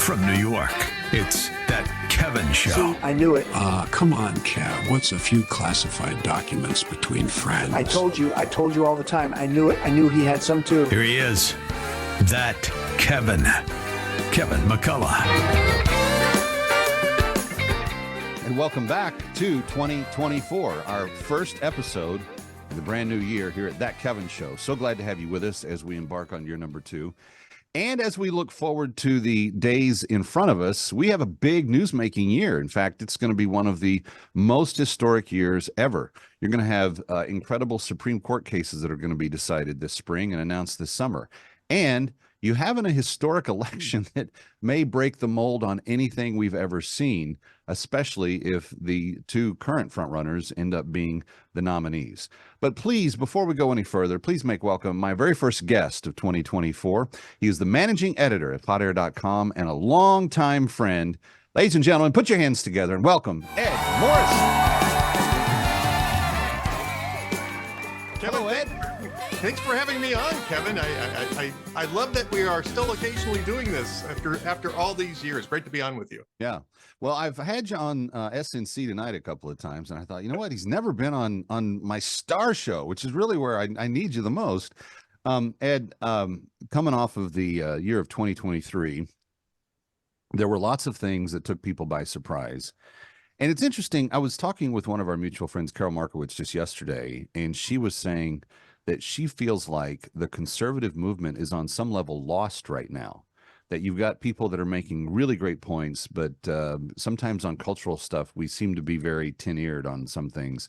From New York, it's That Kevin Show. See, I knew it. Come on, Kev. What's a few classified documents between friends? I told you all the time. I knew it. I knew he had some too. Here he is, That Kevin. Kevin McCullough. And welcome back to 2024, our first episode of the brand new year here at That Kevin Show. So glad to have you with us as we embark on year number 2. And as we look forward to the days in front of us, we have a big newsmaking year. In fact, it's going to be one of the most historic years ever. You're going to have incredible Supreme Court cases that are going to be decided this spring and announced this summer. And you have a historic election that may break the mold on anything we've ever seen, especially if the two current frontrunners end up being the nominees. But please, before we go any further, please make welcome my very first guest of 2024. He is the managing editor at hotair.com and a longtime friend. Ladies and gentlemen, put your hands together and welcome Ed Morrison. Hello, Ed. Thanks for having me on, Kevin. I love that we are still occasionally doing this after all these years. Great to be on with you. Yeah. Well, I've had you on SNC tonight a couple of times, and I thought, you know what? He's never been on my star show, which is really where I need you the most. Ed, coming off of the year of 2023, there were lots of things that took people by surprise. And it's interesting. I was talking with one of our mutual friends, Carol Markowitz, just yesterday, and she was saying that she feels like the conservative movement is on some level lost right now, that you've got people that are making really great points, but sometimes on cultural stuff, we seem to be very tin-eared on some things.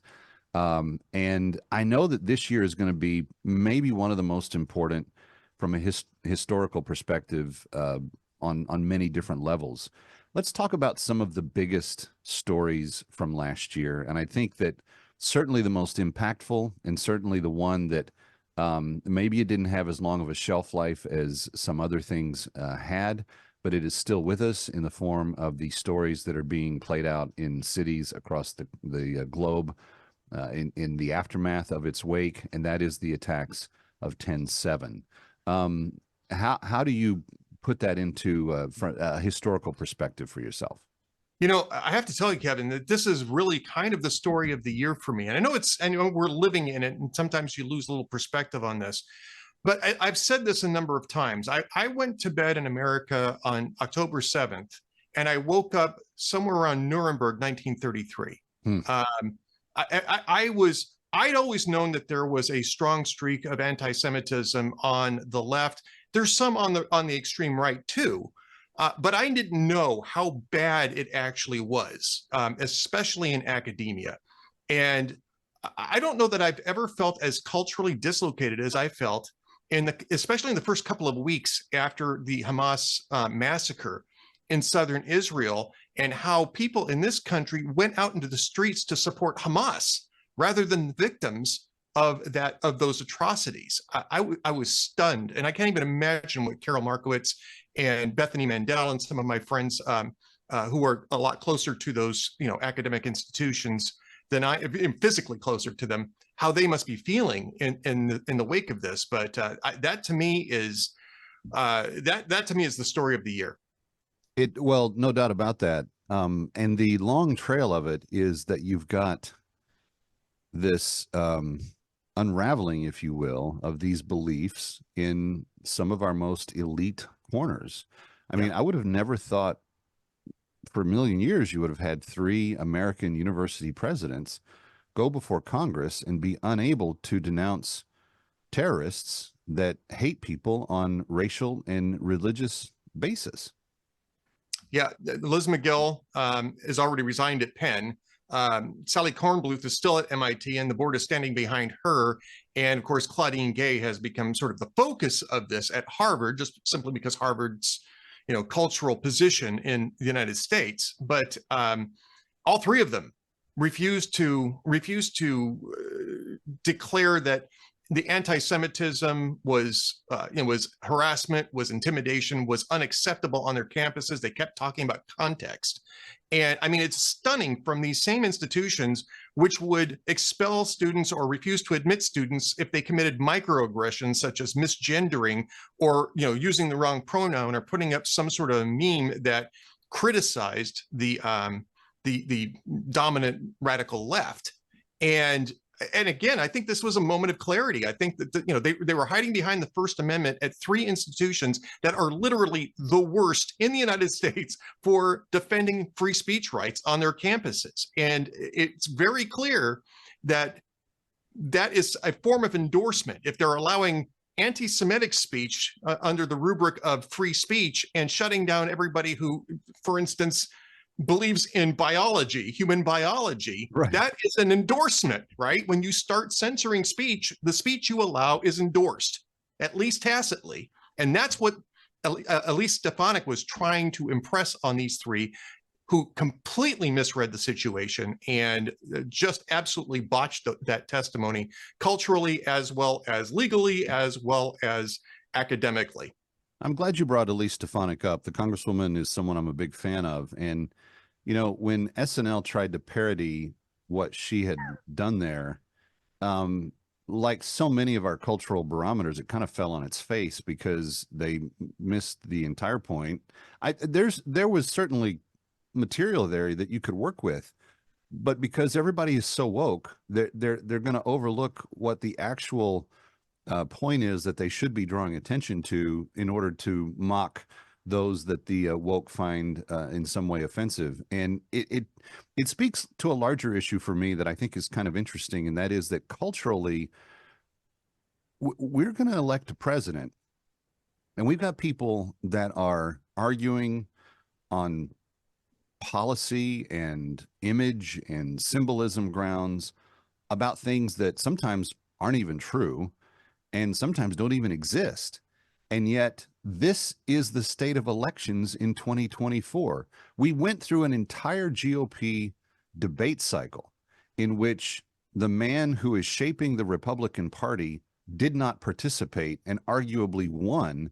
And I know that this year is going to be maybe one of the most important from a historical perspective on many different levels. Let's talk about some of the biggest stories from last year. And I think that certainly the most impactful, and certainly the one that maybe it didn't have as long of a shelf life as some other things had, but it is still with us in the form of the stories that are being played out in cities across the globe in the aftermath of its wake, and that is the attacks of 10/7. How do you put that into a historical perspective for yourself? You know, I have to tell you, Kevin, that this is really kind of the story of the year for me. And I know we're living in it, and sometimes you lose a little perspective on this. But I've said this a number of times. I went to bed in America on October 7th, and I woke up somewhere around Nuremberg, 1933. I'd always known that there was a strong streak of anti-Semitism on the left. There's some on the extreme right too. But I didn't know how bad it actually was, especially in academia. And I don't know that I've ever felt as culturally dislocated as I felt especially in the first couple of weeks after the Hamas massacre in southern Israel, and how people in this country went out into the streets to support Hamas rather than the victims of those atrocities. I was stunned, and I can't even imagine what Carol Markowitz and Bethany Mandel and some of my friends who are a lot closer to those academic institutions than I am, physically closer to them, how they must be feeling in the wake of this. But that to me is the story of the year. Well, no doubt about that. And the long trail of it is that you've got this unraveling, if you will, of these beliefs in some of our most elite corners. I mean, I would have never thought for a million years you would have had 3 American university presidents go before Congress and be unable to denounce terrorists that hate people on racial and religious basis. Yeah, Liz McGill has already resigned at Penn. Sally Kornbluth is still at MIT, and the board is standing behind her. And of course, Claudine Gay has become sort of the focus of this at Harvard, just simply because Harvard's, cultural position in the United States. But all 3 of them refused to declare that the anti-Semitism was harassment, was intimidation, was unacceptable on their campuses. They kept talking about context. And I mean, it's stunning from these same institutions, which would expel students or refuse to admit students if they committed microaggressions such as misgendering or, using the wrong pronoun or putting up some sort of meme that criticized the dominant radical left. And again, I think this was a moment of clarity. I think that they were hiding behind the First Amendment at 3 institutions that are literally the worst in the United States for defending free speech rights on their campuses. And it's very clear that that is a form of endorsement. If they're allowing anti-Semitic speech under the rubric of free speech and shutting down everybody who, for instance, believes in biology, human biology, Right. That is an endorsement, right? When you start censoring speech, the speech you allow is endorsed, at least tacitly. And that's what Elise Stefanik was trying to impress on these 3 who completely misread the situation and just absolutely botched that testimony culturally as well as legally, as well as academically. I'm glad you brought Elise Stefanik up. The Congresswoman is someone I'm a big fan of. And, when SNL tried to parody what she had done there, like so many of our cultural barometers, it kind of fell on its face because they missed the entire point. There was certainly material there that you could work with, but because everybody is so woke, they're going to overlook what the actual point is that they should be drawing attention to in order to mock those that the woke find in some way offensive. And it speaks to a larger issue for me that I think is kind of interesting, and that is that culturally, we're going to elect a president, and we've got people that are arguing on policy and image and symbolism grounds about things that sometimes aren't even true and sometimes don't even exist. And yet this is the state of elections in 2024. We went through an entire GOP debate cycle in which the man who is shaping the Republican Party did not participate and arguably won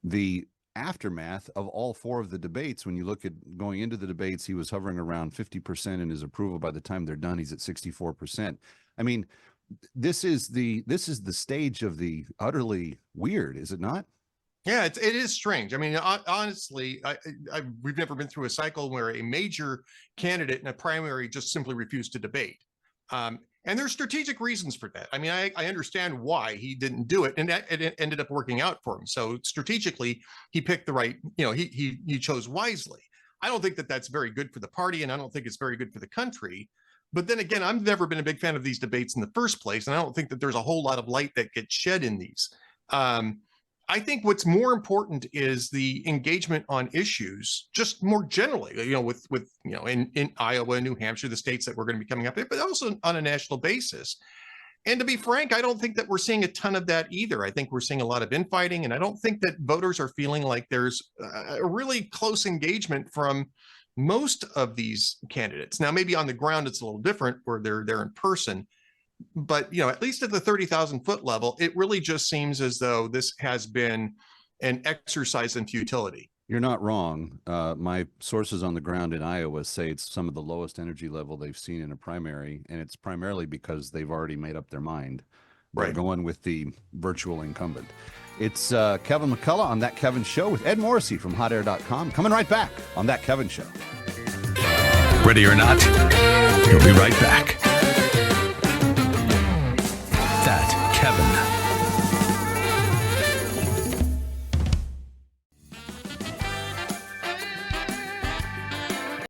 the aftermath of all 4 of the debates. When you look at going into the debates, he was hovering around 50% in his approval. By the time they're done, he's at 64%. I mean, this is the stage of the utterly weird, is it not? Yeah, it is strange. I mean, honestly, we've never been through a cycle where a major candidate in a primary just simply refused to debate. And there's strategic reasons for that. I mean, I understand why he didn't do it, and it ended up working out for him. So strategically, he picked the right, he chose wisely. I don't think that that's very good for the party, and I don't think it's very good for the country. But then again, I've never been a big fan of these debates in the first place, and I don't think that there's a whole lot of light that gets shed in these. I think what's more important is the engagement on issues, just more generally, in Iowa, New Hampshire, the states that we're going to be coming up, but also on a national basis. And to be frank, I don't think that we're seeing a ton of that either. I think we're seeing a lot of infighting, and I don't think that voters are feeling like there's a really close engagement from most of these candidates. Now, maybe on the ground, it's a little different where they're in person. But, at least at the 30,000 foot level, it really just seems as though this has been an exercise in futility. You're not wrong. My sources on the ground in Iowa say it's some of the lowest energy level they've seen in a primary, and it's primarily because they've already made up their mind. They're Right. going with the virtual incumbent. It's Kevin McCullough on That Kevin Show with Ed Morrissey from HotAir.com. Coming right back on That Kevin Show. Ready or not, we'll be right back. That Kevin.